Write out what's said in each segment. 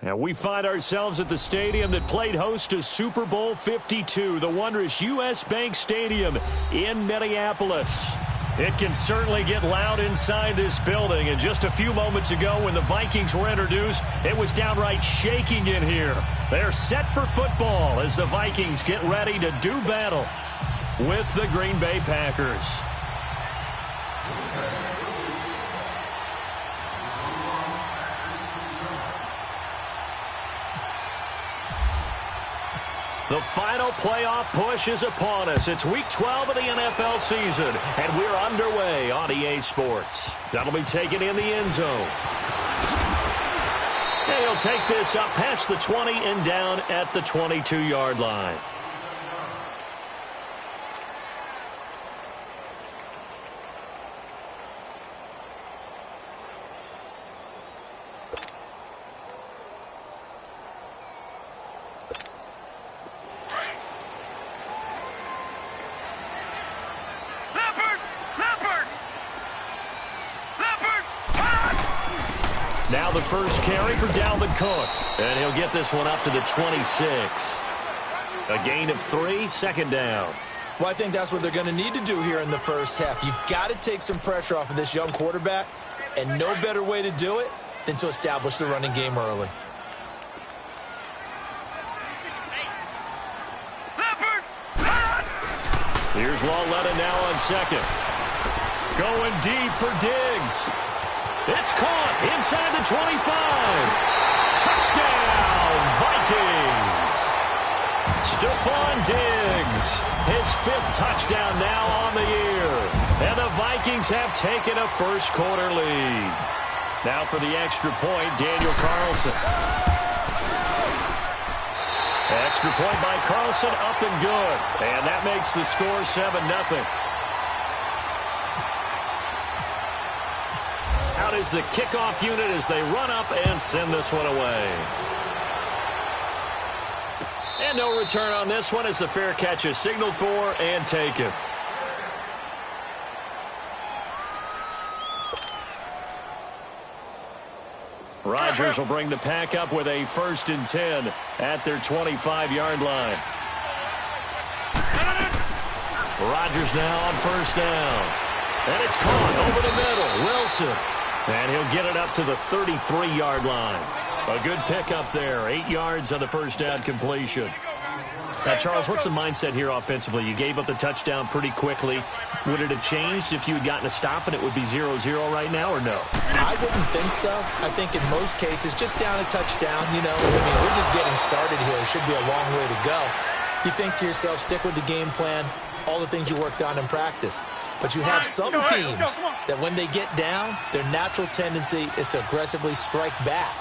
And we find ourselves at the stadium that played host to Super Bowl 52, the wondrous U.S. Bank Stadium in Minneapolis. It can certainly get loud inside this building. And just a few moments ago when the Vikings were introduced, it was downright shaking in here. They're set for football as the Vikings get ready to do battle with the Green Bay Packers. The final playoff push is upon us. It's Week 12 of the NFL season, and we're underway on EA Sports. That'll be taken in the end zone. And he'll take this up past the 20 and down at the 22-yard line. Now the first carry for Dalvin Cook. And he'll get this one up to the 26. A gain of 3, second down. Well, I think that's what they're going to need to do here in the first half. You've got to take some pressure off of this young quarterback, and no better way to do it than to establish the running game early. Here's Lauletta now on second. Going deep for Diggs. It's caught inside the 25. Touchdown, Vikings. Stephon Diggs, his 5th touchdown now on the year. And the Vikings have taken a first-quarter lead. Now for the extra point, Daniel Carlson. Extra point by Carlson, up and good. And that makes the score 7-0. Out is the kickoff unit as they run up and send this one away. And no return on this one as the fair catch is signaled for and taken. Rodgers will bring the pack up with a 1st and 10 at their 25-yard line. Rodgers now on 1st down. And it's caught over the middle. Wilson. And he'll get it up to the 33-yard line. A good pickup there. 8 yards on the first down completion. Now, Charles, what's the mindset here offensively? You gave up the touchdown pretty quickly. Would it have changed if you had gotten a stop and it would be 0-0 right now, or no? I wouldn't think so. I think in most cases, just down a touchdown, you know, I mean, we're just getting started here. It should be a long way to go. You think to yourself, stick with the game plan, all the things you worked on in practice. But you have some teams that when they get down, their natural tendency is to aggressively strike back.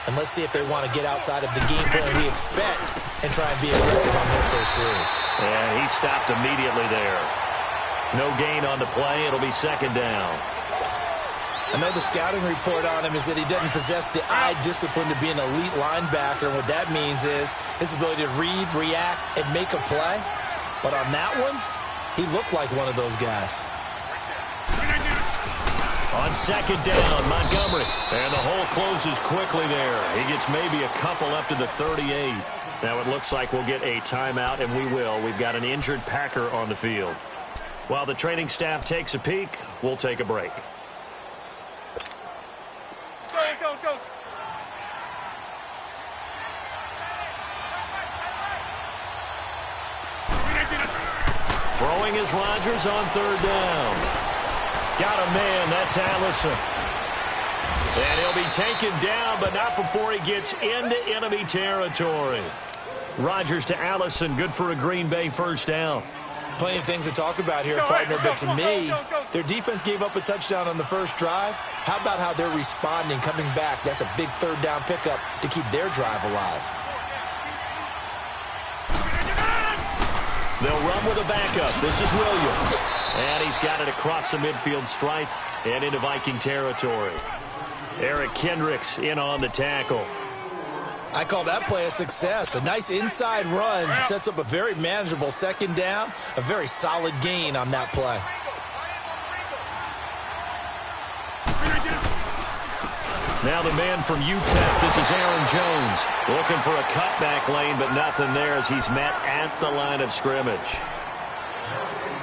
And let's see if they want to get outside of the game plan we expect and try and be aggressive on their first series. And he stopped immediately there. No gain on the play. It'll be 2nd down. I know the scouting report on him is that he doesn't possess the eye discipline to be an elite linebacker. And what that means is his ability to read, react, and make a play. But on that one, he looked like one of those guys. On 2nd down, Montgomery. And the hole closes quickly there. He gets maybe a couple up to the 38. Now it looks like we'll get a timeout, and we will. We've got an injured Packer on the field. While the training staff takes a peek, we'll take a break. Let's go. Throwing is Rodgers on 3rd down. Got a man, that's Allison. And he'll be taken down, but not before he gets into enemy territory. Rodgers to Allison, good for a Green Bay 1st down. Plenty of things to talk about here, partner, but to me, their defense gave up a touchdown on the first drive. How about how they're responding, coming back? That's a big 3rd down pickup to keep their drive alive. They'll run with a backup. This is Williams. And he's got it across the midfield stripe and into Viking territory. Eric Kendricks in on the tackle. I call that play a success. A nice inside run sets up a very manageable 2nd down. A very solid gain on that play. Now the man from UTEP, this is Aaron Jones, looking for a cutback lane, but nothing there as he's met at the line of scrimmage.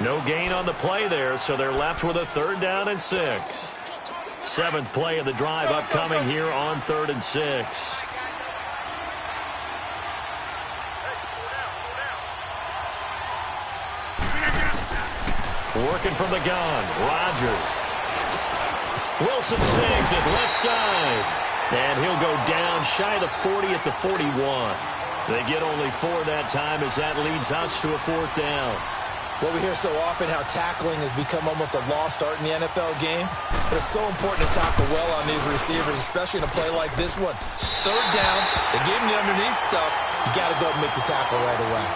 No gain on the play there, so they're left with a 3rd down and 6. 7th play of the drive upcoming here on 3rd and 6. Working from the gun, Rodgers. Wilson snags it left side. And he'll go down shy of the 40 at the 41. They get only 4 that time as that leads us to a 4th down. Well, we hear so often how tackling has become almost a lost art in the NFL game. But it's so important to tackle well on these receivers, especially in a play like this one. 3rd down, they gave him the underneath stuff. You got to go and make the tackle right away.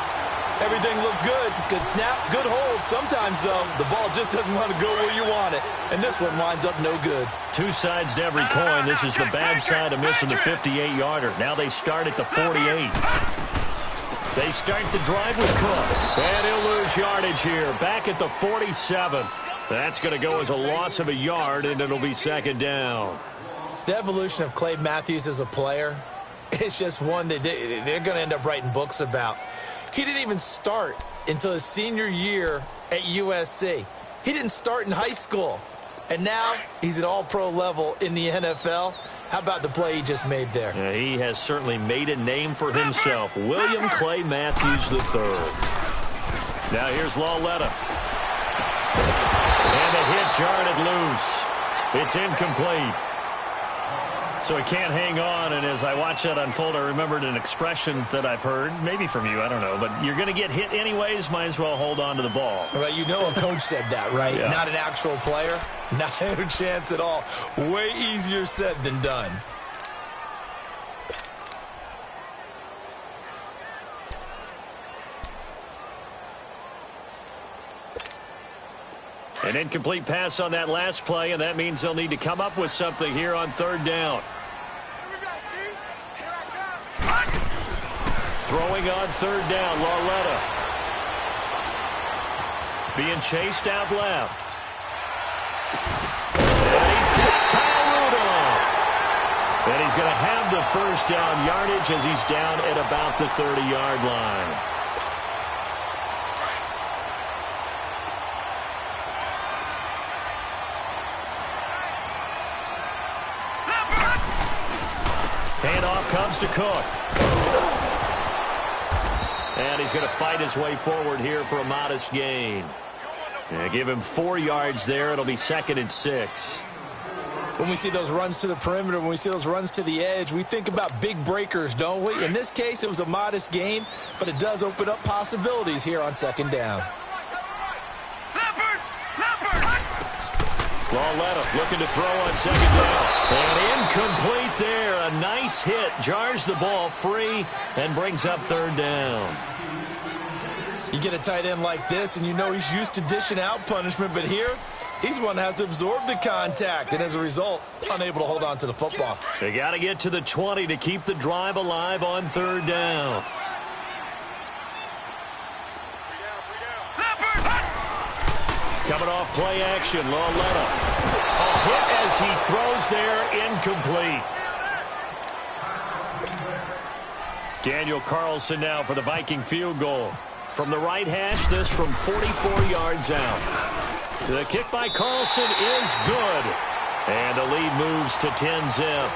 Everything looked good. Good snap, good hold. Sometimes, though, the ball just doesn't want to go where you want it. And this one winds up no good. 2 sides to every coin. This is the bad side of missing the 58-yarder. Now they start at the 48. They start the drive with Cook. And he'll lose yardage here. Back at the 47. That's going to go as a loss of a yard, and it'll be 2nd down. The evolution of Clay Matthews as a player, it's just one that they're going to end up writing books about. He didn't even start until his senior year at USC. He didn't start in high school. And now he's at all-pro level in the NFL. How about the play he just made there? Yeah, he has certainly made a name for himself. William Clay Matthews III. Now here's Lawletta. And a hit jarred loose. It's incomplete. So he can't hang on, and as I watch that unfold, I remembered an expression that I've heard, maybe from you, I don't know, but you're going to get hit anyways, might as well hold on to the ball. Well, you know a coach said that, right? Yeah. Not an actual player. Not a chance at all. Way easier said than done. An incomplete pass on that last play, and that means they'll need to come up with something here on 3rd down. Throwing on 3rd down, Lawletta. Being chased out left. And he's got Kyle Rudolph. And he's going to have the 1st down yardage as he's down at about the 30-yard line. Handoff comes to Cook. And he's going to fight his way forward here for a modest gain. Give him 4 yards there. It'll be 2nd and 6. When we see those runs to the perimeter, when we see those runs to the edge, we think about big breakers, don't we? In this case, it was a modest gain, but it does open up possibilities here on 2nd down. Lawletta looking to throw on 2nd down. And incomplete there. A nice hit. Jars the ball free and brings up 3rd down. You get a tight end like this, and you know he's used to dishing out punishment, but here, he's the one that has to absorb the contact, and as a result, unable to hold on to the football. They got to get to the 20 to keep the drive alive on 3rd down. Coming off play action, Lawletta. A hit as he throws there, incomplete. Daniel Carlson now for the Viking field goal. From the right hash, this from 44 yards out. The kick by Carlson is good. And the lead moves to 10-zip.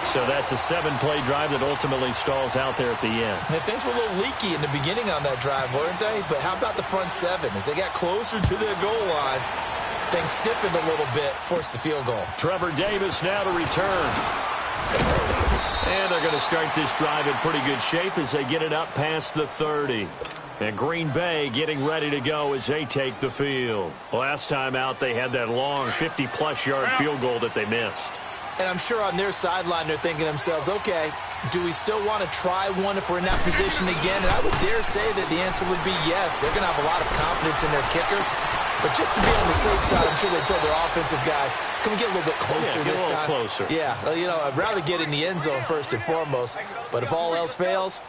So that's a 7-play drive that ultimately stalls out there at the end. And things were a little leaky in the beginning on that drive, weren't they? But how about the front 7? As they got closer to their goal line, things stiffened a little bit, forced the field goal. Trevor Davis now to return. And they're going to start this drive in pretty good shape as they get it up past the 30. And Green Bay getting ready to go as they take the field. Last time out, they had that long 50-plus yard field goal that they missed. And I'm sure on their sideline they're thinking to themselves, okay, do we still want to try one if we're in that position again? And I would dare say that the answer would be yes. They're going to have a lot of confidence in their kicker. But just to be on the safe side, I'm sure they told their offensive guys, can we get a little bit closer this time? Closer. Yeah, you know, I'd rather get in the end zone first and foremost. But if all else fails,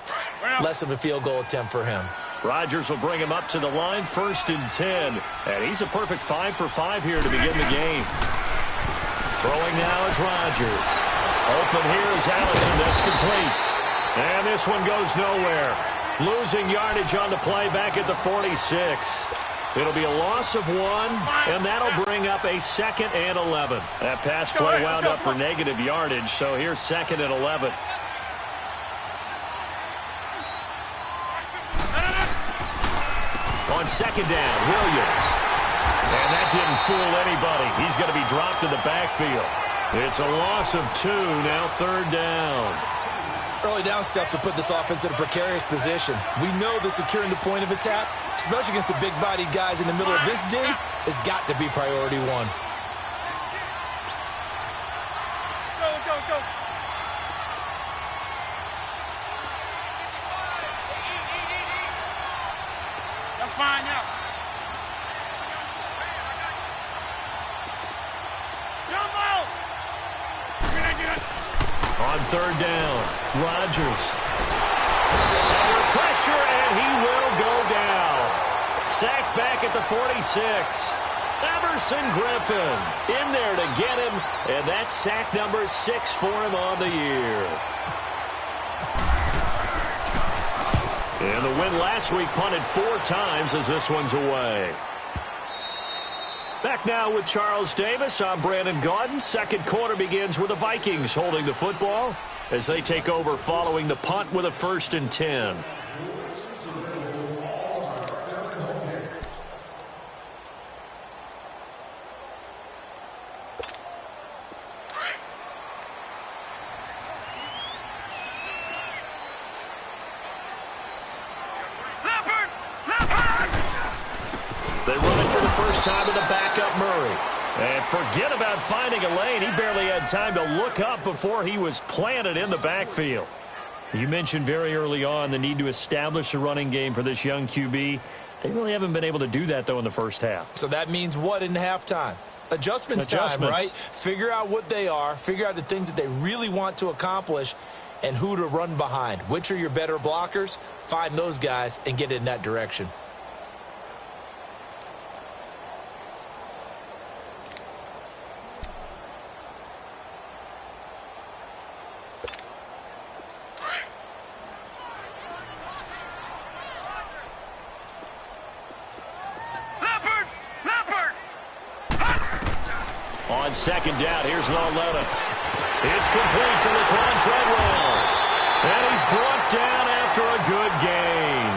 less of a field goal attempt for him. Rodgers will bring him up to the line, 1st and 10. And he's a perfect 5 for 5 here to begin the game. Throwing now is Rodgers. Open here is Allison. That's complete. And this one goes nowhere. Losing yardage on the play back at the 46. It'll be a loss of 1, and that'll bring up a 2nd and 11. That pass play wound up for negative yardage, so here's 2nd and 11. On 2nd down, Williams. And that didn't fool anybody. He's going to be dropped in the backfield. It's a loss of 2, now 3rd down. Early down stuff to put this offense in a precarious position. We know that securing the point of attack, especially against the big-bodied guys in the middle of this D, has got to be priority 1. Go. That's fine now. On 3rd down, Rodgers. Under pressure, and he will go down. Sacked back at the 46. Everson Griffin in there to get him, and that's sack number 6 for him on the year. And the win last week punted 4 times as this one's away. Back now with Charles Davis. I'm Brandon Gaudin. Second quarter begins with the Vikings holding the football as they take over following the punt with a 1st and 10. They run it for the first time to the backup Murray. And forget about finding a lane. He barely had time to look up before he was planted in the backfield. You mentioned very early on the need to establish a running game for this young QB. They really haven't been able to do that, though, in the first half. So that means what in halftime? Adjustments time, right? Figure out what they are. Figure out the things that they really want to accomplish and who to run behind. Which are your better blockers? Find those guys and get in that direction. On 2nd down, here's Lauletta. It's complete to Laquan Treadwell. And he's brought down after a good gain.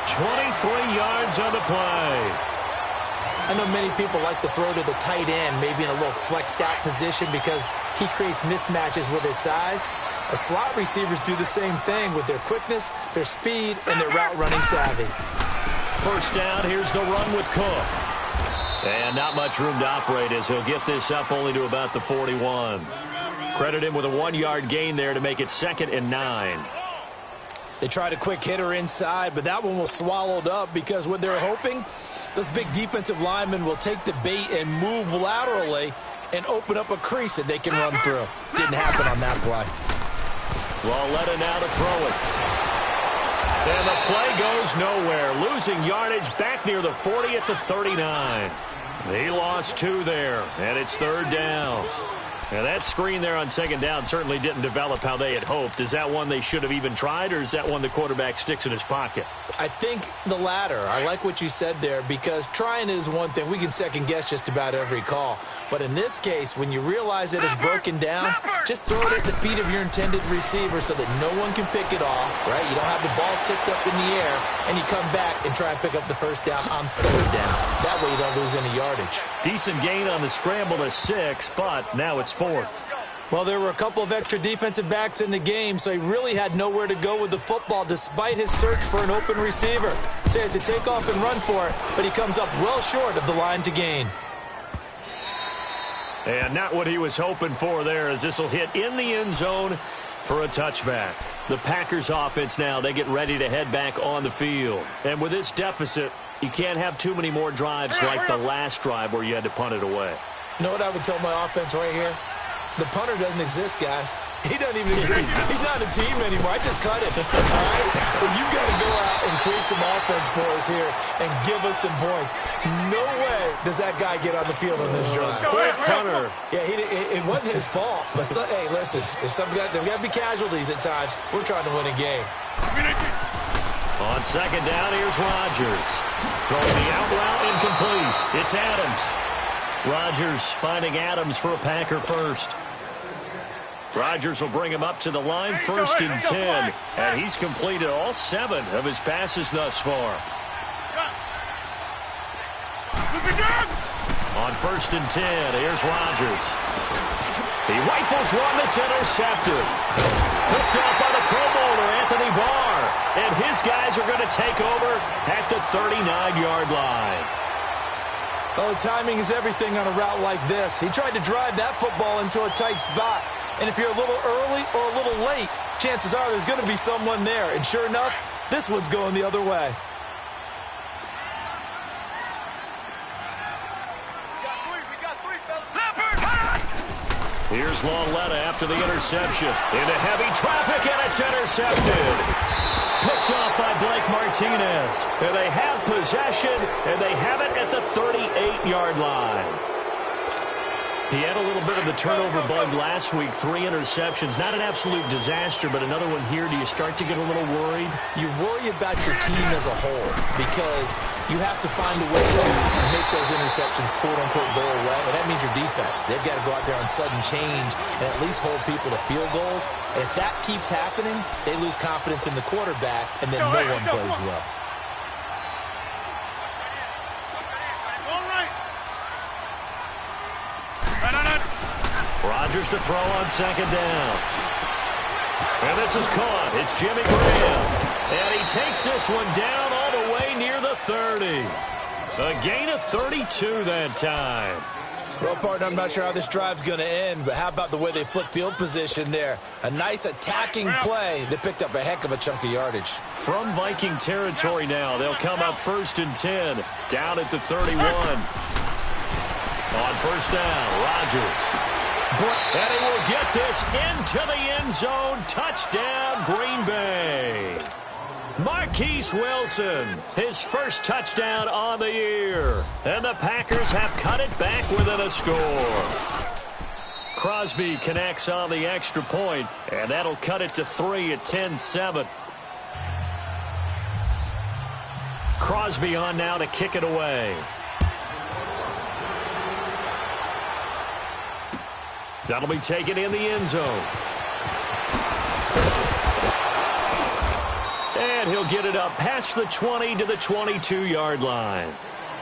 23 yards on the play. I know many people like to throw to the tight end, maybe in a little flexed out position because he creates mismatches with his size. The slot receivers do the same thing with their quickness, their speed, and their route running savvy. 1st down, here's the run with Cook. And not much room to operate as he'll get this up only to about the 41. Credit him with a 1-yard gain there to make it 2nd and 9. They tried a quick hitter inside, but that one was swallowed up because what they're hoping, those big defensive linemen will take the bait and move laterally and open up a crease that they can run through. Didn't happen on that play. Lauletta now to throw it. And the play goes nowhere. Losing yardage back near the 40 at the 39. He lost 2 there, and it's 3rd down. And that screen there on 2nd down certainly didn't develop how they had hoped. Is that one they should have even tried, or is that one the quarterback sticks in his pocket? I think the latter. I like what you said there because trying it is one thing. We can second-guess just about every call. But in this case, when you realize it is broken down, just throw it at the feet of your intended receiver so that no one can pick it off, right? You don't have the ball tipped up in the air, and you come back and try and pick up the 1st down on 3rd down. That way you don't lose any yardage. Decent gain on the scramble to 6, but now it's 4th. Well, there were a couple of extra defensive backs in the game, so he really had nowhere to go with the football despite his search for an open receiver. So he has to take off and run for it, but he comes up well short of the line to gain. And not what he was hoping for there, as this will hit in the end zone for a touchback. The Packers offense now, they get ready to head back on the field. And with this deficit, you can't have too many more drives like the last drive where you had to punt it away. You know what I would tell my offense right here? The punter doesn't exist, guys. He doesn't even exist. He's not a team anymore. I just cut him. All right? So you've got to go out and create some offense for us here and give us some points. No way does that guy get on the field on this drive. Quick punter. Yeah, it wasn't his fault. But, hey, listen, there's got to be casualties at times. We're trying to win a game. On second down, here's Rodgers. Throwing the out route, incomplete. It's Adams. Rodgers finding Adams for a Packer first. Rodgers will bring him up to the line, first and 10. And he's completed all 7 of his passes thus far. On first and 10, here's Rodgers. He rifles one that's intercepted. Picked up by the Pro Bowler, Anthony Barr. And his guys are going to take over at the 39-yard line. Oh, timing is everything on a route like this. He tried to drive that football into a tight spot. And if you're a little early or a little late, chances are there's going to be someone there. And sure enough, this one's going the other way. Here's Lauletta after the interception. Into heavy traffic, and it's intercepted. Picked off by Blake Martinez. And they have possession, and they have it at the 38-yard line. He had a little bit of the turnover bug last week, 3 interceptions. Not an absolute disaster, but another one here. Do you start to get a little worried? You worry about your team as a whole because you have to find a way to make those interceptions, quote-unquote, go away, and that means your defense. They've got to go out there on sudden change and at least hold people to field goals. And if that keeps happening, they lose confidence in the quarterback, and then no one plays well. Rodgers to throw on second down. And this is caught. It's Jimmy Graham. And he takes this one down all the way near the 30. A gain of 32 that time. Well, partner, I'm not sure how this drive's going to end, but how about the way they flip field position there? A nice attacking play that picked up a heck of a chunk of yardage. From Viking territory now, they'll come up first and 10, down at the 31. On first down, Rodgers. And he will get this into the end zone. Touchdown, Green Bay. Marquise Wilson, his first touchdown on the year. And the Packers have cut it back within a score. Crosby connects on the extra point, and that'll cut it to 3 at 10-7. Crosby on now to kick it away. That'll be taken in the end zone. And he'll get it up past the 20 to the 22-yard line.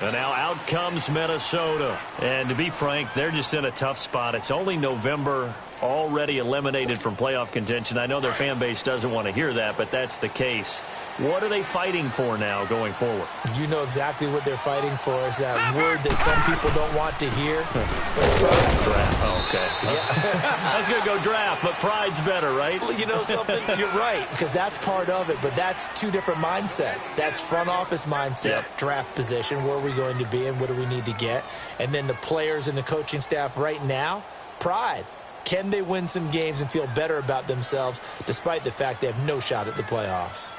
And now out comes Minnesota. And to be frank, they're just in a tough spot. It's only November, already eliminated from playoff contention. I know their fan base doesn't want to hear that, but that's the case. What are they fighting for now going forward? You know exactly what they're fighting for. Is that word that some people don't want to hear. That's pride. Draft. Oh, okay. Yeah. I was going to go draft, but pride's better, right? Well, you know something? You're right, because that's part of it, but that's two different mindsets. That's front office mindset, draft position, where are we going to be and what do we need to get? And then the players and the coaching staff right now, pride. Can they win some games and feel better about themselves despite the fact they have no shot at the playoffs?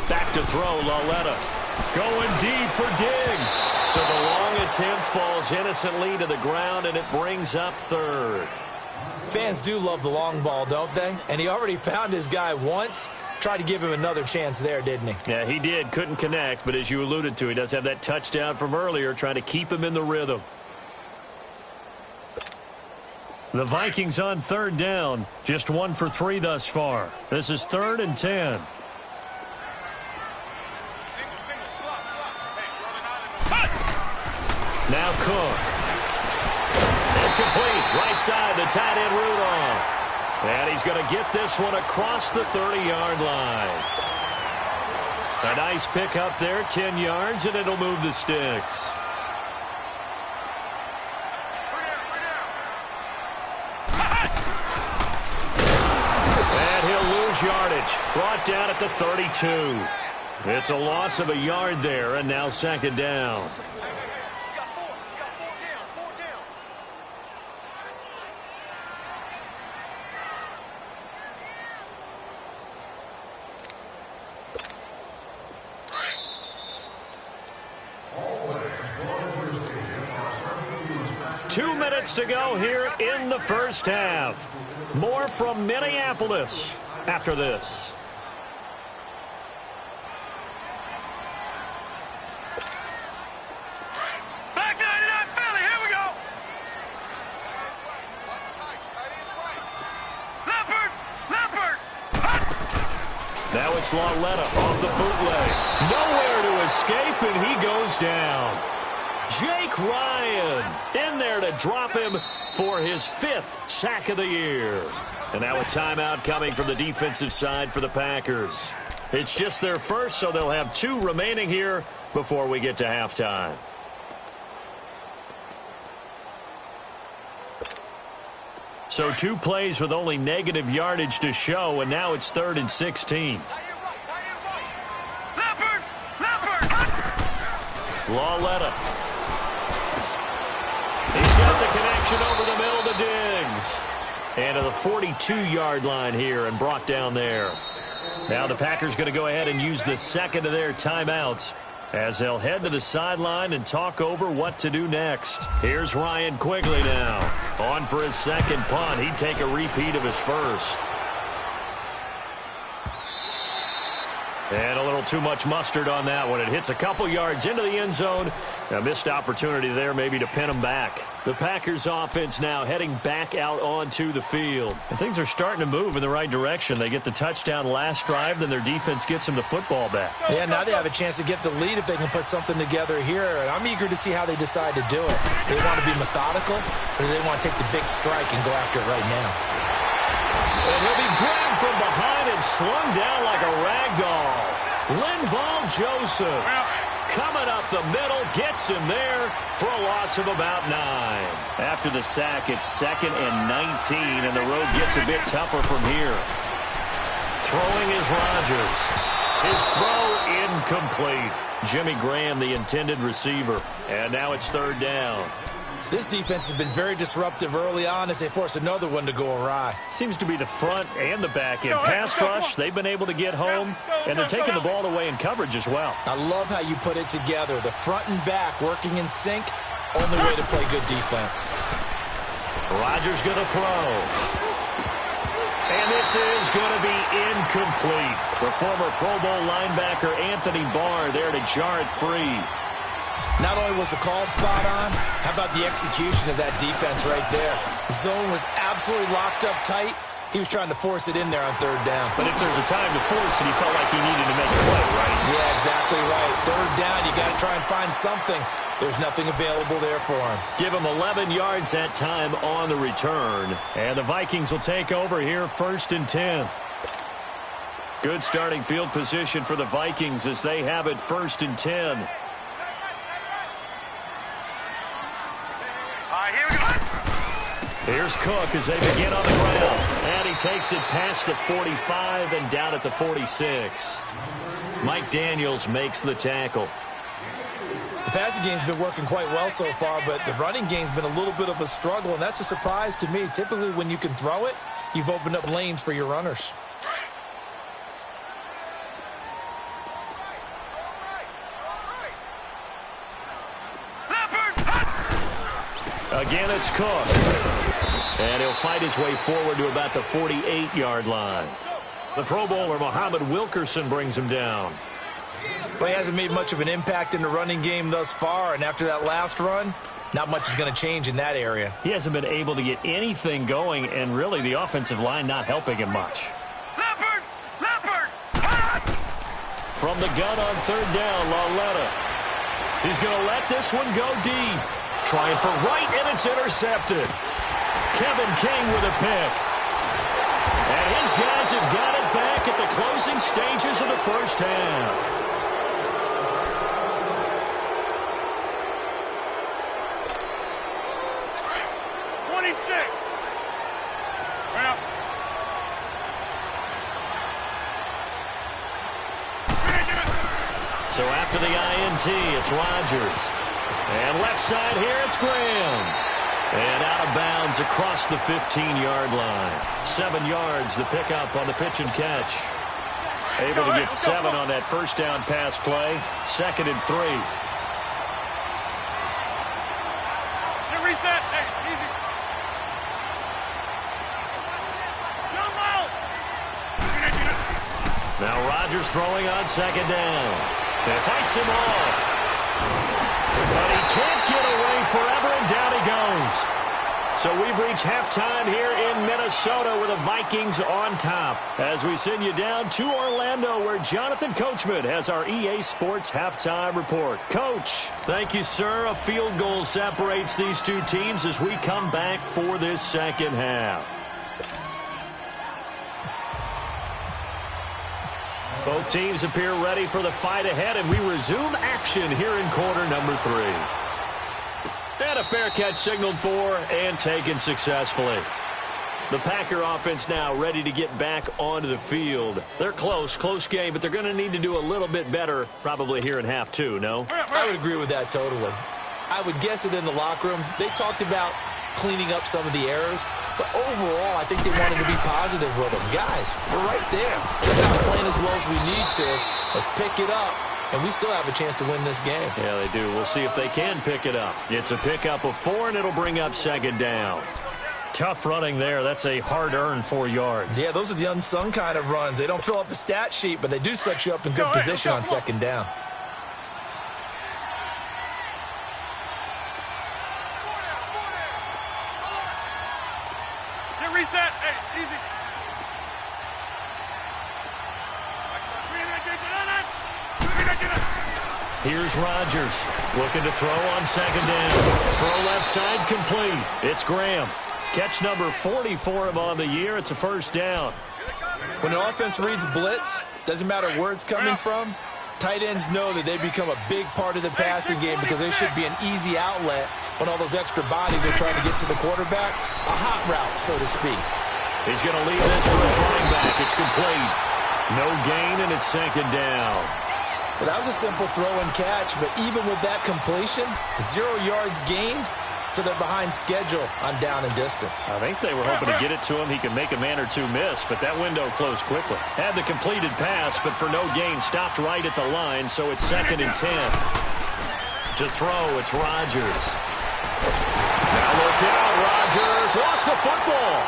Back to throw, Lauletta. Going deep for Diggs. So the long attempt falls innocently to the ground, and it brings up third. Fans do love the long ball, don't they? And he already found his guy once. Tried to give him another chance there, didn't he? Yeah, he did. Couldn't connect, but as you alluded to, he does have that touchdown from earlier, trying to keep him in the rhythm. The Vikings on third down, just 1 for 3 thus far. This is 3rd and 10. Now Cook. Incomplete. Right side, the tight end Rudolph. And he's going to get this one across the 30-yard line. A nice pick up there, 10 yards, and it'll move the sticks. And he'll lose yardage. Brought down at the 32. It's a loss of a yard there, and now second down. To go here in the first half. More from Minneapolis after this. Packers9 Philly, here we go. Leopard. Now it's Lauletta off the bootleg. Nowhere to escape, and he goes down. Jake Ryan in there to drop him for his 5th sack of the year. And now a timeout coming from the defensive side for the Packers. It's just their first, so they'll have 2 remaining here before we get to halftime. So 2 plays with only negative yardage to show, and now it's 3rd and 16. Leopard. Lauletta. He's got the connection over the middle to Diggs. And to the 42-yard line here and brought down there. Now the Packers going to go ahead and use the second of their timeouts as they'll head to the sideline and talk over what to do next. Here's Ryan Quigley now. On for his second punt. He'd take a repeat of his first. And a little too much mustard on that one. It hits a couple yards into the end zone. A missed opportunity there maybe to pin him back. The Packers offense now heading back out onto the field. And things are starting to move in the right direction. They get the touchdown last drive, then their defense gets them the football back. Yeah, now they have a chance to get the lead if they can put something together here. And I'm eager to see how they decide to do it. They want to be methodical, or do they want to take the big strike and go after it right now? And he'll be grabbed from behind and slung down like a rag doll. Linval Joseph coming up the middle, gets him there for a loss of about 9. After the sack, it's 2nd and 19, and the road gets a bit tougher from here. Throwing is Rodgers. His throw incomplete. Jimmy Graham, the intended receiver. And now it's 3rd down. This defense has been very disruptive early on as they force another one to go awry. Seems to be the front and the back end. Pass rush, they've been able to get home, and they're taking the ball away in coverage as well. I love how you put it together. The front and back working in sync, only way to play good defense. Rodgers going to throw. And this is going to be incomplete. The former Pro Bowl linebacker Anthony Barr there to jar it free. Not only was the call spot on, how about the execution of that defense right there? Zone was absolutely locked up tight. He was trying to force it in there on 3rd down. But if there's a time to force it, he felt like he needed to make a play, right? Yeah, exactly right. 3rd down, you got to try and find something. There's nothing available there for him. Give him 11 yards that time on the return. And the Vikings will take over here 1st and 10. Good starting field position for the Vikings as they have it 1st and 10. Here's Cook as they begin on the ground. And he takes it past the 45 and down at the 46. Mike Daniels makes the tackle. The passing game's been working quite well so far, but the running game's been a little bit of a struggle, and that's a surprise to me. Typically, when you can throw it, you've opened up lanes for your runners. Again, it's Cook. And he'll fight his way forward to about the 48-yard line. The Pro Bowler, Muhammad Wilkerson, brings him down. Well, he hasn't made much of an impact in the running game thus far, and after that last run, not much is going to change in that area. He hasn't been able to get anything going, and really the offensive line not helping him much. Leopard! From the gun on 3rd down, Lauletta. He's going to let this one go deep. Trying for right, and it's intercepted. Kevin King with a pick. And his guys have got it back at the closing stages of the first half. So after the INT, it's Rodgers. And left side here, it's Graham. And out of bounds across the 15-yard line. 7 yards, the pickup on the pitch and catch. Able to get 7 on that first down pass play. 2nd and 3. Reset. Hey, easy. Jump out. Now Rodgers throwing on 2nd down. They fights him off. But he can't get away forever, and down he goes. So we've reached halftime here in Minnesota with the Vikings on top. As we send you down to Orlando, where Jonathan Coachman has our EA Sports halftime report. Coach, thank you, sir. A field goal separates these two teams as we come back for this second half. Both teams appear ready for the fight ahead, and we resume action here in quarter number 3. And a fair catch signaled for and taken successfully. The Packer offense now ready to get back onto the field. They're close game, but they're going to need to do a little bit better probably here in half 2, no? I would agree with that totally. I would guess it in the locker room. They talked about cleaning up some of the errors, but overall, I think they wanted to be positive with them. Guys, we're right there. Just not playing as well as we need to. Let's pick it up. And we still have a chance to win this game. Yeah, they do. We'll see if they can pick it up. It's a pickup of 4, and it'll bring up 2nd down. Tough running there. That's a hard-earned 4 yards. Yeah, those are the unsung kind of runs. They don't fill up the stat sheet, but they do set you up in good position on 2nd down. Get reset. Hey, easy. Here's Rodgers looking to throw on 2nd down. Throw left side complete. It's Graham. Catch number 40 for him on the year. It's a first down. When the offense reads blitz, doesn't matter where it's coming from, tight ends know that they become a big part of the passing game because there should be an easy outlet when all those extra bodies are trying to get to the quarterback. A hot route, so to speak. He's going to leave this for his running back. It's complete. No gain, and it's 2nd down. Well, that was a simple throw and catch, but even with that completion, 0 yards gained, so they're behind schedule on down and distance. I think they were hoping to get it to him. He could make a man or two miss, but that window closed quickly. Had the completed pass, but for no gain, stopped right at the line, so it's 2nd and 10. To throw, it's Rodgers. Now look out, Rodgers lost the football.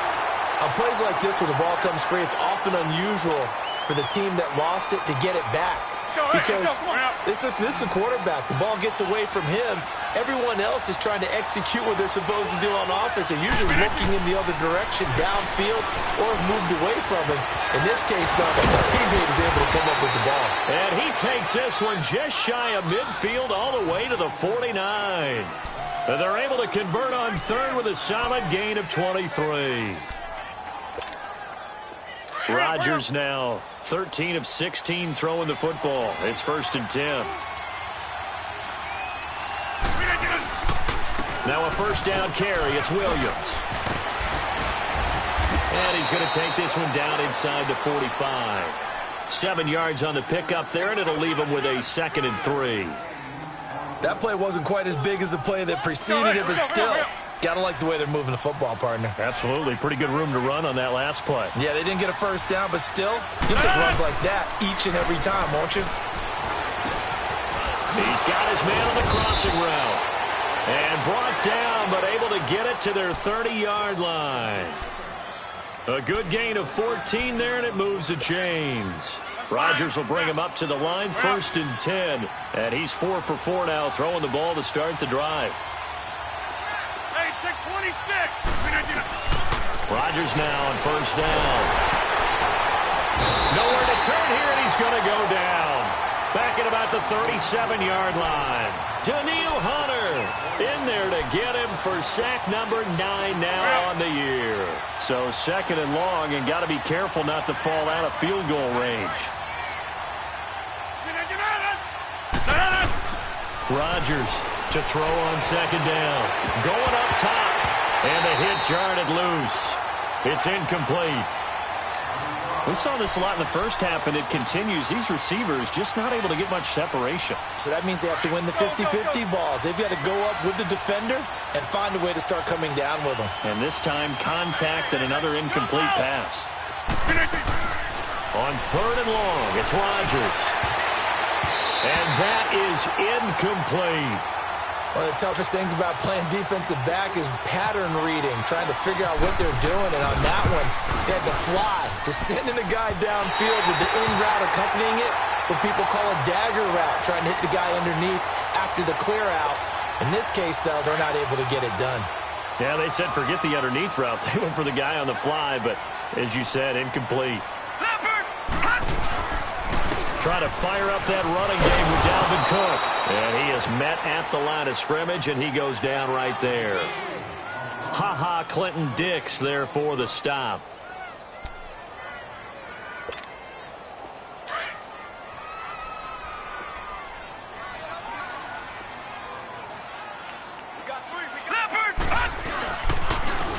On plays like this where the ball comes free, it's often unusual for the team that lost it to get it back. Because this is the quarterback. The ball gets away from him. Everyone else is trying to execute what they're supposed to do on offense. They're usually looking in the other direction, downfield, or have moved away from him. In this case, though, the teammate is able to come up with the ball. And he takes this one just shy of midfield all the way to the 49. And they're able to convert on 3rd with a solid gain of 23. Rodgers now 13 of 16 throwing the football. It's 1st and 10. Now a first down carry. It's Williams. And he's going to take this one down inside the 45. 7 yards on the pickup there, and it'll leave him with a 2nd and 3. That play wasn't quite as big as the play that preceded it, but still, gotta like the way they're moving the football, partner. Absolutely. Pretty good room to run on that last play. Yeah, they didn't get a first down, but still, you'll take runs like that each and every time, won't you? He's got his man on the crossing route. And brought down, but able to get it to their 30-yard line. A good gain of 14 there, and it moves the chains. Rodgers will bring him up to the line, 1st and 10. And he's 4 for 4 now, throwing the ball to start the drive. Hey, check 26. Rodgers now on 1st down. Nowhere to turn here, and he's going to go down. Back at about the 37-yard line. Daniil Hunter in there to get him for sack number 9 now on the year. So 2nd and long, and got to be careful not to fall out of field goal range. Rodgers to throw on 2nd down. Going up top. And the hit jarred it loose. It's incomplete. We saw this a lot in the first half, and it continues. These receivers just not able to get much separation. So that means they have to win the 50-50 balls. They've got to go up with the defender and find a way to start coming down with them. And this time, contact and another incomplete pass. On 3rd and long, it's Rodgers. And that is incomplete. One of the toughest things about playing defensive back is pattern reading, trying to figure out what they're doing. And on that one, they had to fly, just sending a guy downfield with the in route accompanying it, what people call a dagger route, trying to hit the guy underneath after the clear out. In this case, though, they're not able to get it done. Yeah, they said forget the underneath route. They went for the guy on the fly, but as you said, incomplete. Trying to fire up that running game with Dalvin Cook. And he is met at the line of scrimmage, and he goes down right there. Ha-ha, Clinton Dix there for the stop.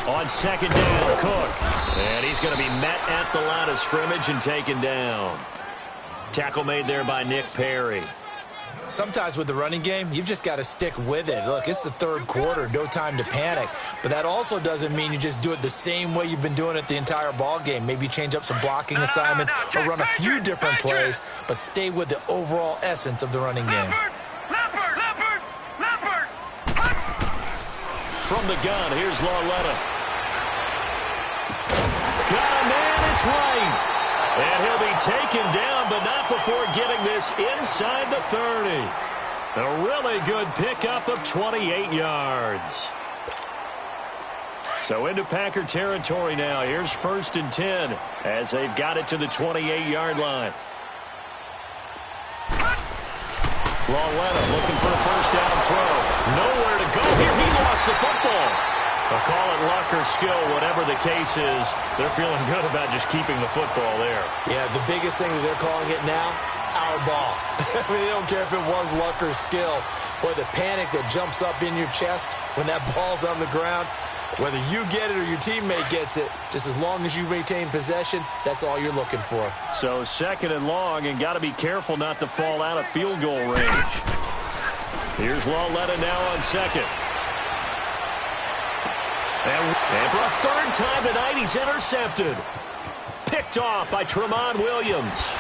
On 2nd down, Cook. And he's going to be met at the line of scrimmage and taken down. Tackle made there by Nick Perry. Sometimes with the running game, you've just got to stick with it. Look, it's the 3rd quarter, no time to panic. But that also doesn't mean you just do it the same way you've been doing it the entire ball game. Maybe change up some blocking assignments or run a few different plays, but stay with the overall essence of the running game. From the gun, here's Lauletta. Got a man, it's right. And he'll be taken down, but not before getting this inside the 30. A really good pickup of 28 yards. So into Packer territory now. Here's 1st and 10 as they've got it to the 28-yard line. Lauletta looking for a 1st down throw. Nowhere to go here. He lost the football. They'll call it luck or skill, whatever the case is. They're feeling good about just keeping the football there. Yeah, the biggest thing that they're calling it now, our ball. I mean, they don't care if it was luck or skill. Boy, the panic that jumps up in your chest when that ball's on the ground, whether you get it or your teammate gets it, just as long as you retain possession, that's all you're looking for. So 2nd and long, and got to be careful not to fall out of field goal range. Here's Lauletta now on 2nd. And for a 3rd time tonight, he's intercepted. Picked off by Tramon Williams.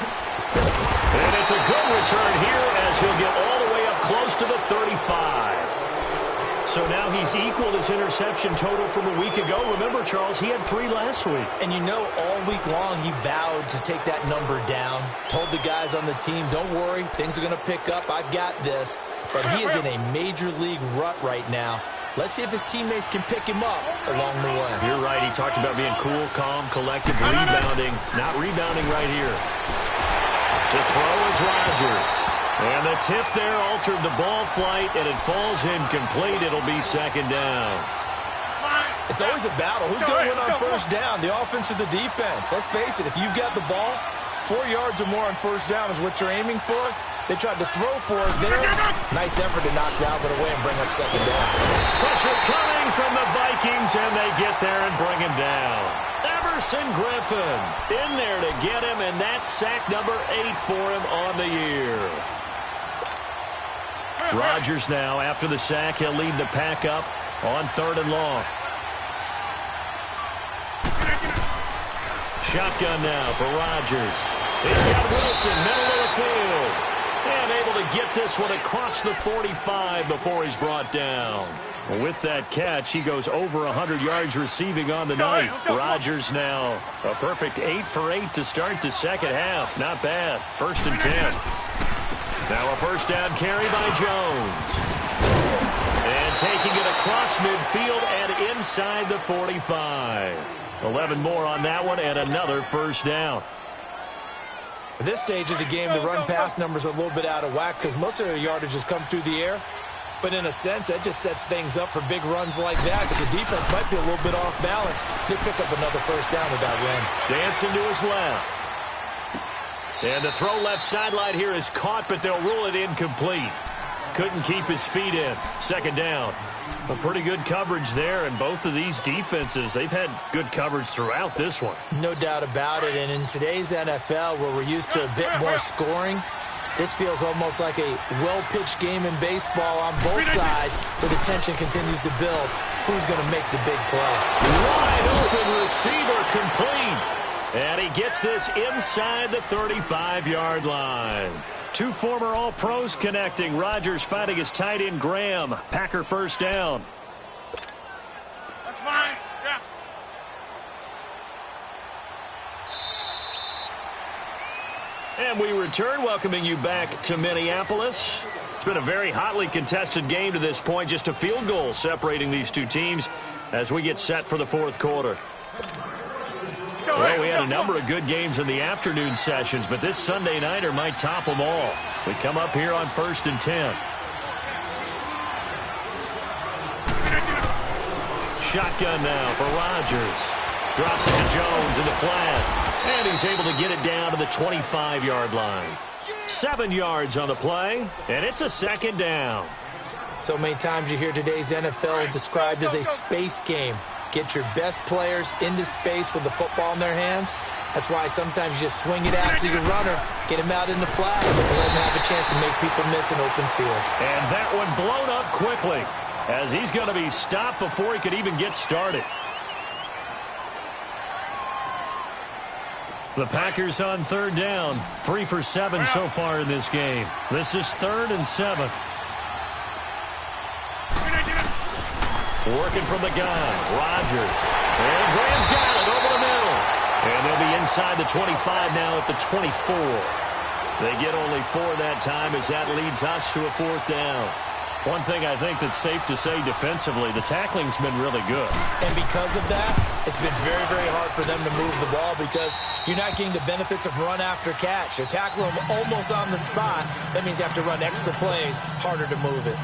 And it's a good return here as he'll get all the way up close to the 35. So now he's equaled his interception total from a week ago. Remember, Charles, he had 3 last week. And you know, all week long he vowed to take that number down. Told the guys on the team, don't worry, things are going to pick up. I've got this. But he is in a major league rut right now. Let's see if his teammates can pick him up along the way. You're right. He talked about being cool, calm, collected, rebounding. Not rebounding right here. To throw is Rodgers. And the tip there altered the ball flight, and it falls incomplete. It'll be 2nd down. It's always a battle. Who's going to win on 1st down, the offense or the defense? Let's face it, if you've got the ball, 4 yards or more on 1st down is what you're aiming for. They tried to throw for it there. Nice effort to knock that one away and bring up 2nd down. Pressure coming from the Vikings, and they get there and bring him down. Everson Griffin in there to get him, and that's sack number 8 for him on the year. Rodgers now, after the sack, he'll lead the pack up on 3rd and long. Shotgun now for Rodgers. He's got Wilson, middle of the field. And able to get this one across the 45 before he's brought down. With that catch, he goes over 100 yards receiving on the night. Rodgers now a perfect 8 for 8 to start the 2nd half. Not bad. 1st and 10. Now a 1st down carry by Jones. And taking it across midfield and inside the 45. 11 more on that one and another 1st down. At this stage of the game, the run-pass numbers are a little bit out of whack because most of their yardage has come through the air. But in a sense, that just sets things up for big runs like that because the defense might be a little bit off balance. They pick up another 1st down with that run. Dancing to his left. And the throw left sideline here is caught, but they'll rule it incomplete. Couldn't keep his feet in. 2nd down. A pretty good coverage there, and both of these defenses, they've had good coverage throughout this one. No doubt about it, and in today's NFL, where we're used to a bit more scoring, this feels almost like a well-pitched game in baseball on both sides, where the tension continues to build. Who's going to make the big play? Wide open receiver complete. And he gets this inside the 35-yard line. Two former All-Pros connecting. Rodgers fighting his tight end Graham. Packer first down. That's fine. Yeah. And we return, welcoming you back to Minneapolis. It's been a very hotly contested game to this point. Just a field goal separating these two teams as we get set for the fourth quarter. Well, we had a number of good games in the afternoon sessions, but this Sunday nighter might top them all. We come up here on 1st and 10. Shotgun now for Rodgers. Drops it to Jones in the flat. And he's able to get it down to the 25-yard line. 7 yards on the play, and it's a second down. So many times you hear today's NFL described as a space game. Get your best players into space with the football in their hands. That's why sometimes you just swing it out to your runner, get him out in the flat, and let him have a chance to make people miss an open field. And that one blown up quickly as he's going to be stopped before he could even get started. The Packers on 3rd down. 3 for 7 so far in this game. This is 3rd and 7. Working from the gun, Rodgers. And Graham's got it over the middle. And they'll be inside the 25 now at the 24. They get only 4 that time as that leads us to a 4th down. One thing I think that's safe to say defensively, the tackling's been really good. And because of that, it's been very, very hard for them to move the ball because you're not getting the benefits of run after catch. You tackle them almost on the spot. That means you have to run extra plays, harder to move it.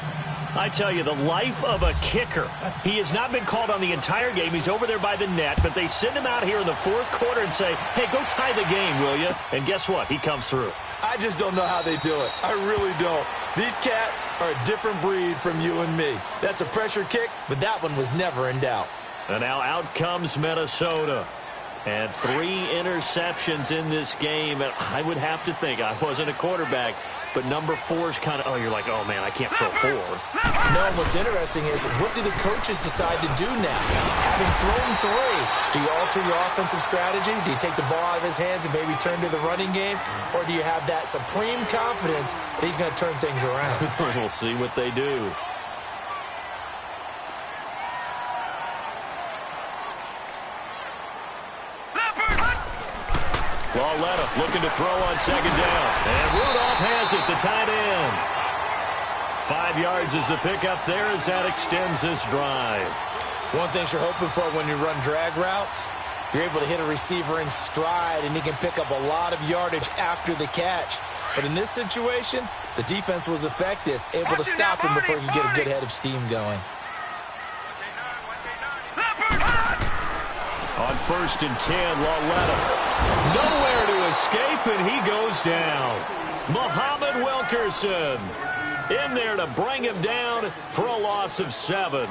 I tell you, the life of a kicker. He has not been called on the entire game. He's over there by the net, but they send him out here in the 4th quarter and say, hey, go tie the game, will you? And guess what? He comes through. I just don't know how they do it. I really don't. These cats are a different breed from you and me. That's a pressure kick, but that one was never in doubt. And now out comes Minnesota. And 3 interceptions in this game. And I would have to think, I wasn't a quarterback, but number 4 is kind of, you're like, oh, man, I can't throw 4. No, what's interesting is, what do the coaches decide to do now? Having thrown 3, do you alter your offensive strategy? Do you take the ball out of his hands and maybe turn to the running game? Or do you have that supreme confidence that he's going to turn things around? We'll see what they do. Lauletta looking to throw on 2nd down. And Rudolph has it, the tight end. 5 yards is the pickup there as that extends this drive. One thing you're hoping for when you run drag routes, you're able to hit a receiver in stride, and he can pick up a lot of yardage after the catch. But in this situation, the defense was effective, able to stop him before he could get a good head of steam going. On 1st and 10, Lauletta. Nowhere to escape, and he goes down. Muhammad Wilkerson in there to bring him down for a loss of 7.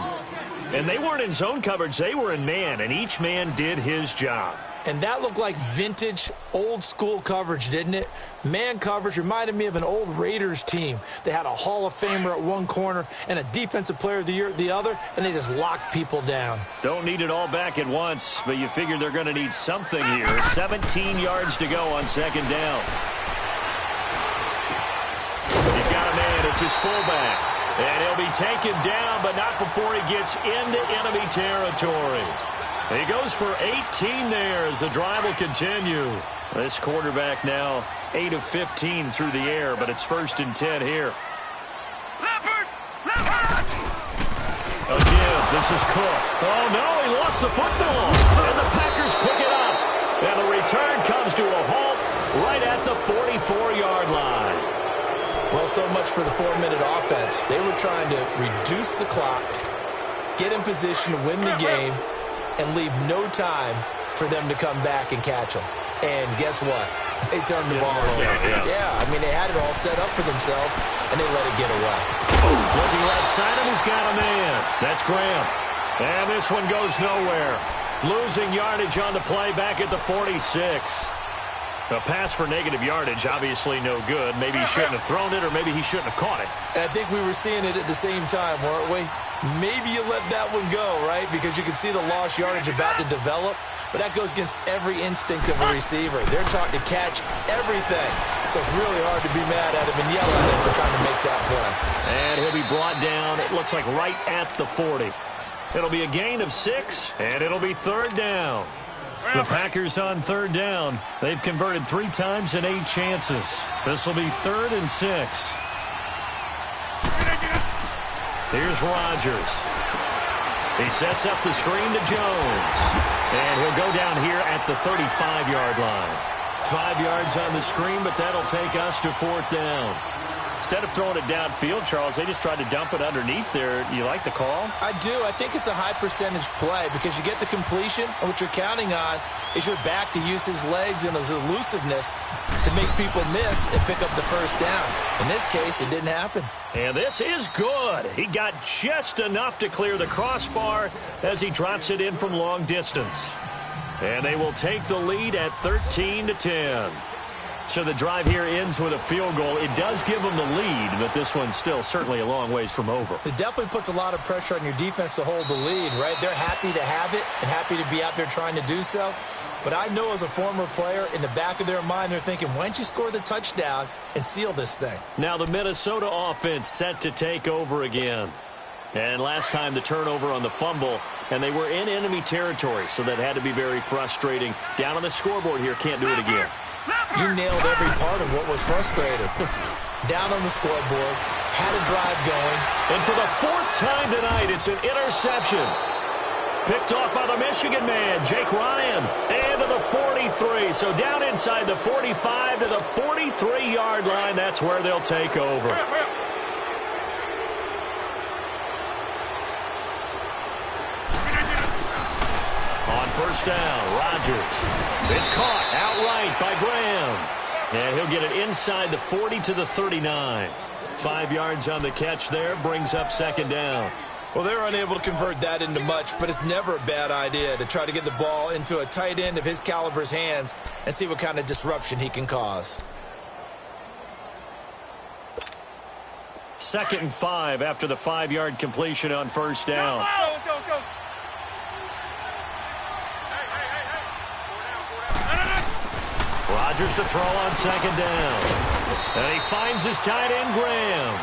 And they weren't in zone coverage. They were in man, and each man did his job. And that looked like vintage, old-school coverage, didn't it? Man coverage reminded me of an old Raiders team. They had a Hall of Famer at one corner and a Defensive Player of the Year at the other, and they just locked people down. Don't need it all back at once, but you figure they're going to need something here. 17 yards to go on 2nd down. He's got a man. It's his fullback. And he'll be taken down, but not before he gets into enemy territory. He goes for 18 there as the drive will continue. This quarterback now 8 of 15 through the air, but it's 1st and 10 here. Again, this is Cook. Oh, no, he lost the football. And the Packers pick it up. And the return comes to a halt right at the 44-yard line. Well, so much for the 4-minute offense. They were trying to reduce the clock, get in position to win the game, and leave no time for them to come back and catch them. And guess what? They turned the ball over. Yeah, I mean, they had it all set up for themselves, and they let it get away. Looking left side, and he's got a man. That's Graham. And this one goes nowhere. Losing yardage on the play back at the 46. A pass for negative yardage, obviously no good. Maybe he shouldn't have thrown it, or maybe he shouldn't have caught it. And I think we were seeing it at the same time, weren't we? Maybe you let that one go, right? Because you can see the lost yardage about to develop. But that goes against every instinct of a receiver. They're taught to catch everything. So it's really hard to be mad at him and yell at him for trying to make that play. And he'll be brought down, it looks like right at the 40. It'll be a gain of 6, and it'll be 3rd down. The Packers on 3rd down. They've converted 3 times in 8 chances. This will be 3rd and 6. Here's Rodgers. He sets up the screen to Jones. And he'll go down here at the 35-yard line. 5 yards on the screen, but that'll take us to 4th down. Instead of throwing it downfield, Charles, they just tried to dump it underneath there. You like the call? I do. I think it's a high-percentage play because you get the completion, and what you're counting on is your back to use his legs and his elusiveness to make people miss and pick up the 1st down. In this case, it didn't happen. And this is good. He got just enough to clear the crossbar as he drops it in from long distance. And they will take the lead at 13-10. So the drive here ends with a field goal. It does give them the lead, but this one's still certainly a long ways from over. It definitely puts a lot of pressure on your defense to hold the lead, right? They're happy to have it and happy to be out there trying to do so. But I know as a former player, in the back of their mind, they're thinking, why don't you score the touchdown and seal this thing? Now the Minnesota offense set to take over again. And last time the turnover on the fumble, and they were in enemy territory, so that had to be very frustrating. Down on the scoreboard here, can't do it again. You nailed every part of what was frustrating. Down on the scoreboard, had a drive going. And for the 4th time tonight, it's an interception. Picked off by the Michigan man, Jake Ryan. And to the 43. So down inside the 45 to the 43-yard line. That's where they'll take over. On 1st down, Rodgers. It's caught outright by Graham. And he'll get it inside the 40 to the 39. 5 yards on the catch there, brings up 2nd down. Well, they're unable to convert that into much, but it's never a bad idea to try to get the ball into a tight end of his caliber's hands and see what kind of disruption he can cause. 2nd and 5 after the 5-yard completion on 1st down. Let's go. Rodgers to throw on 2nd down. And he finds his tight end, Graham.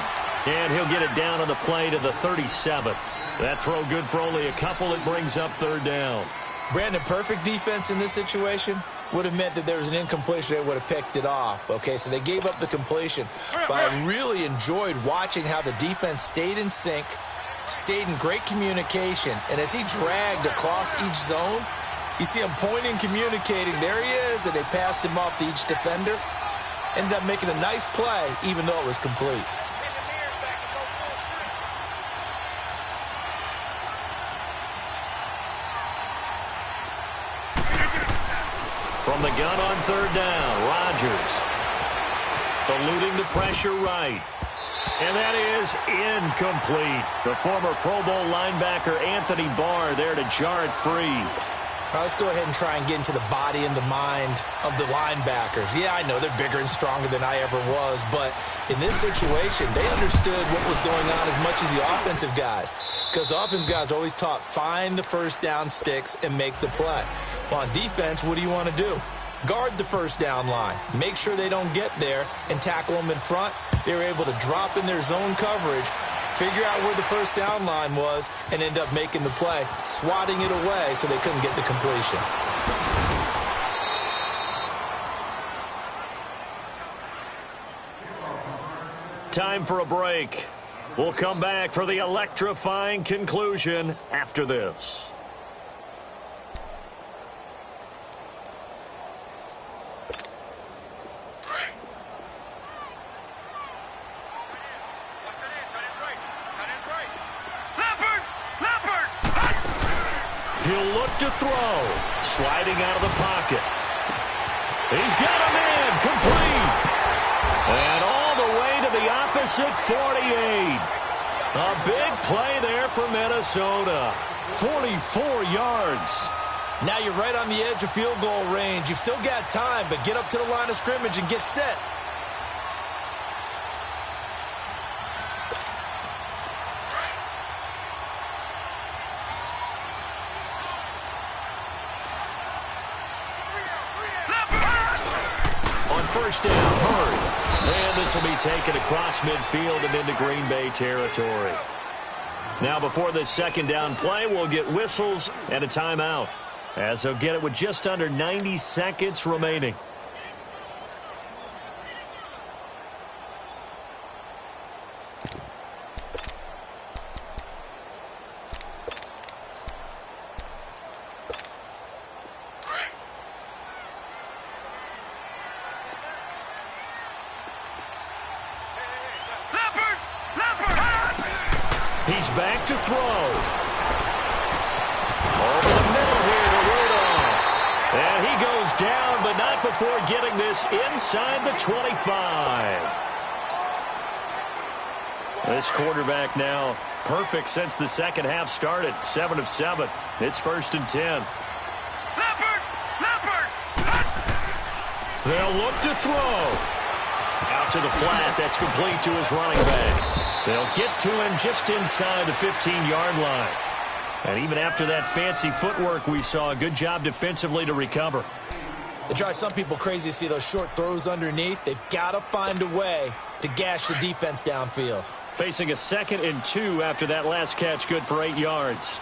And he'll get it down on the play to the 37. That throw good for only a couple. It brings up 3rd down. Brandon, perfect defense in this situation would have meant that there was an incompletion. They would have picked it off. Okay, so they gave up the completion. But I really enjoyed watching how the defense stayed in sync, stayed in great communication. And as he dragged across each zone, you see him pointing, communicating. There he is, and they passed him off to each defender. Ended up making a nice play, even though it was complete. From the gun on 3rd down, Rodgers eluding the pressure right. And that is incomplete. The former Pro Bowl linebacker Anthony Barr there to jar it free. All right, let's go ahead and try and get into the body and the mind of the linebackers. Yeah, I know they're bigger and stronger than I ever was, but in this situation, they understood what was going on as much as the offensive guys. Because the offensive guys are always taught, find the 1st down sticks and make the play. Well, on defense, what do you want to do? Guard the 1st down line. Make sure they don't get there and tackle them in front. They were able to drop in their zone coverage, figure out where the 1st down line was, and end up making the play, swatting it away so they couldn't get the completion. Time for a break. We'll come back for the electrifying conclusion after this. He'll look to throw. Sliding out of the pocket. He's got a man. complete. And all the way to the opposite 48. A big play there for Minnesota. 44 yards. Now you're right on the edge of field goal range. You've still got time, but get up to the line of scrimmage and get set. On first down, Hurry. And this will be taken across midfield and into Green Bay territory. Now before this second down play, we'll get whistles and a timeout, as they'll get it with just under 90 seconds remaining. He's back to throw. Over the middle here to Rudolph. And he goes down, but not before getting this inside the 25. This quarterback now perfect since the second half started. 7 of 7. It's 1st and 10. They'll look to throw. Out to the flat. That's complete to his running back. They'll get to him just inside the 15-yard line. And even after that fancy footwork we saw, a good job defensively to recover. It drives some people crazy to see those short throws underneath. They've got to find a way to gash the defense downfield. Facing a 2nd and 2 after that last catch, good for 8 yards.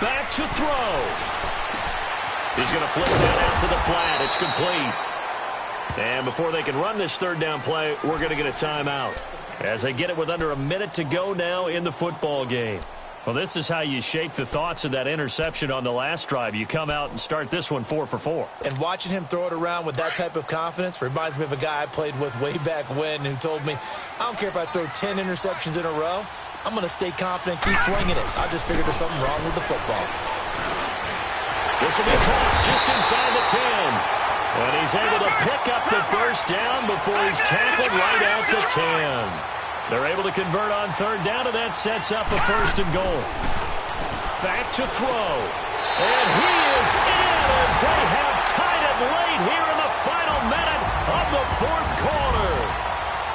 Back to throw. He's going to flip that out to the flat. It's complete. And before they can run this third down play, we're going to get a timeout, as they get it with under a minute to go now in the football game. Well, this is how you shake the thoughts of that interception on the last drive. You come out and start this one 4 for 4. And watching him throw it around with that type of confidence reminds me of a guy I played with way back when who told me, I don't care if I throw 10 interceptions in a row. I'm going to stay confident, keep flinging it. I just figured there's something wrong with the football. This will be caught just inside the 10. And he's able to pick up the first down before he's tackled right out the 10. They're able to convert on third down, and that sets up a 1st and goal. Back to throw. And he is in as they have tied it late here in the final minute of the 4th quarter.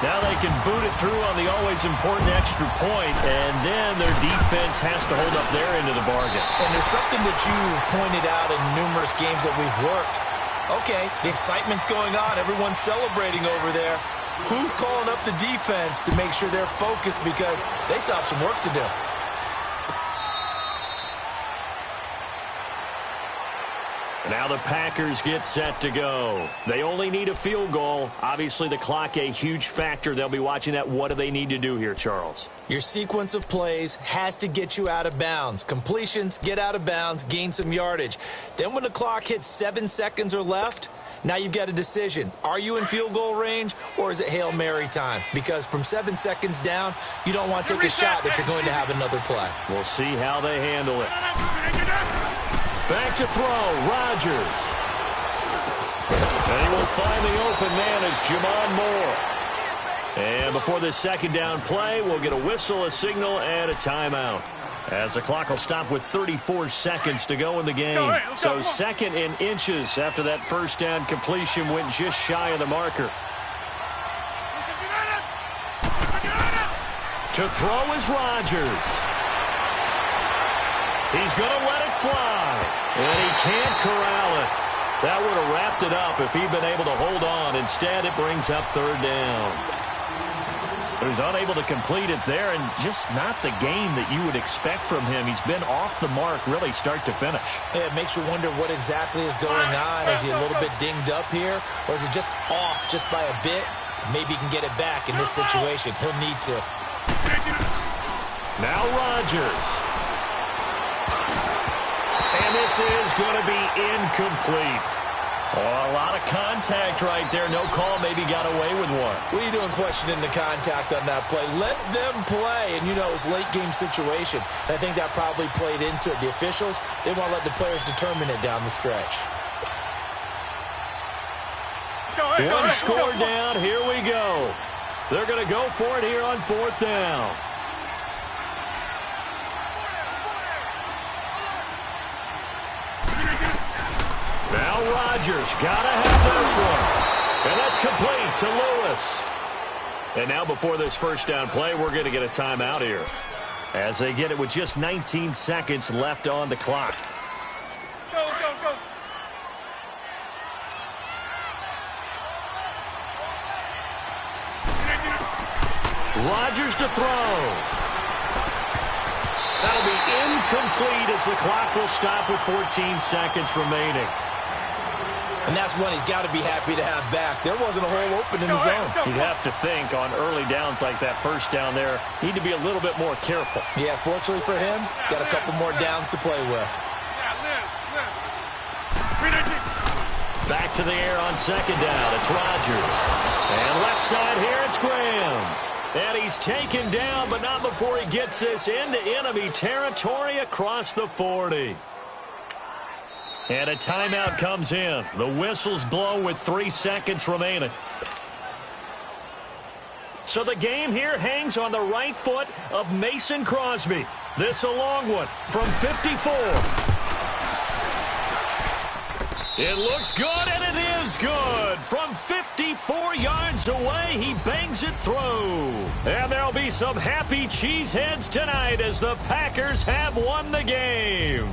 Now they can boot it through on the always important extra point, and then their defense has to hold up their end of the bargain. And there's something that you've pointed out in numerous games that we've worked. Okay, the excitement's going on. Everyone's celebrating over there. Who's calling up the defense to make sure they're focused, because they still have some work to do? Now the Packers get set to go. They only need a field goal. Obviously, the clock a huge factor. They'll be watching that. What do they need to do here, Charles? Your sequence of plays has to get you out of bounds. Completions, get out of bounds, gain some yardage. Then when the clock hits 7 seconds or left, now you've got a decision. Are you in field goal range, or is it Hail Mary time? Because from 7 seconds down, you don't want to take a shot that you're going to have another play. We'll see how they handle it. Back to throw, Rodgers. And he will find the open man as Jamon Moore. And before this second down play, we'll get a whistle, a signal, and a timeout, as the clock will stop with 34 seconds to go in the game. So 2nd and inches after that first down completion went just shy of the marker. To throw is Rodgers. He's going to let it fly. And he can't corral it. That would have wrapped it up if he'd been able to hold on. Instead, it brings up third down. He was unable to complete it there, and just not the game that you would expect from him. He's been off the mark, really, start to finish. Yeah, it makes you wonder what exactly is going on. Is he a little bit dinged up here, or is it just off just by a bit? Maybe he can get it back in this situation. He'll need to. Now Rodgers. And this is going to be incomplete. Oh, a lot of contact right there. No call, maybe got away with one. What are you doing questioning the contact on that play? Let them play. And, you know, it's a late-game situation. And I think that probably played into it. The officials, they want to let the players determine it down the stretch. One score down. Here we go. They're going to go for it here on 4th down. Now Rodgers got to have this one. And that's complete to Lewis. And now before this first down play, we're going to get a timeout here, as they get it with just 19 seconds left on the clock. Go. Rodgers to throw. That'll be incomplete as the clock will stop with 14 seconds remaining. And that's one he's got to be happy to have back. There wasn't a hole open in the zone. You'd have to think on early downs like that first down there, need to be a little bit more careful. Yeah, fortunately for him, got a couple more downs to play with. Back to the air on 2nd down. It's Rodgers. And left side here, it's Graham. And he's taken down, but not before he gets this into enemy territory across the 40. And a timeout comes in. The whistles blow with 3 seconds remaining. So the game here hangs on the right foot of Mason Crosby. This a long one from 54. It looks good, and it is good. From 54 yards away, he bangs it through. And there'll be some happy cheeseheads tonight as the Packers have won the game.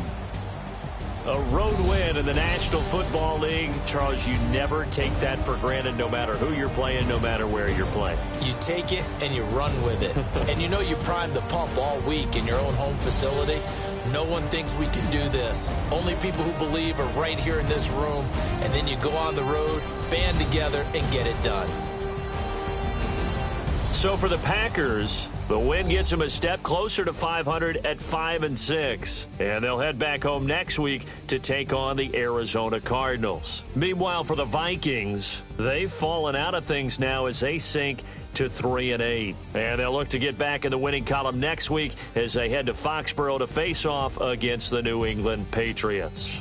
A road win in the National Football League. Charles, you never take that for granted no matter who you're playing, no matter where you're playing. You take it and you run with it. And you know you primed the pump all week in your own home facility. No one thinks we can do this. Only people who believe are right here in this room. And then you go on the road, band together, and get it done. So for the Packers, the win gets them a step closer to 500 at 5-6. And they'll head back home next week to take on the Arizona Cardinals. Meanwhile, for the Vikings, they've fallen out of things now as they sink to 3-8. And they'll look to get back in the winning column next week as they head to Foxborough to face off against the New England Patriots.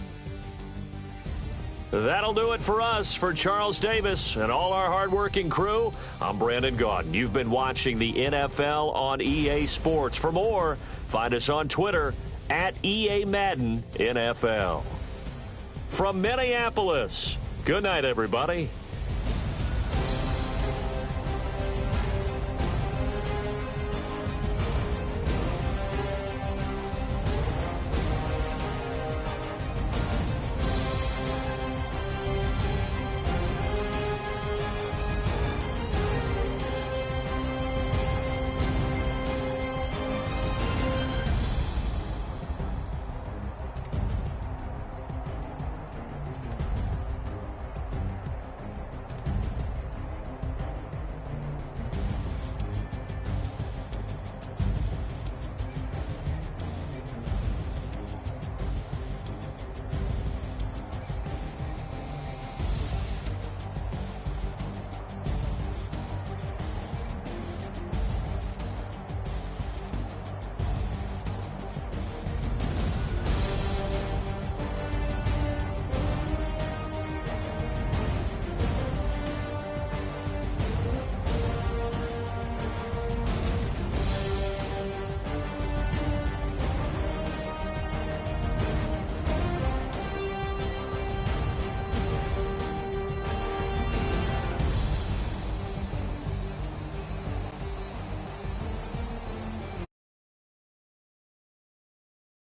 That'll do it for us. For Charles Davis and all our hardworking crew, I'm Brandon Gaudin. You've been watching the NFL on EA Sports. For more, find us on Twitter at EA Madden NFL. From Minneapolis, good night, everybody.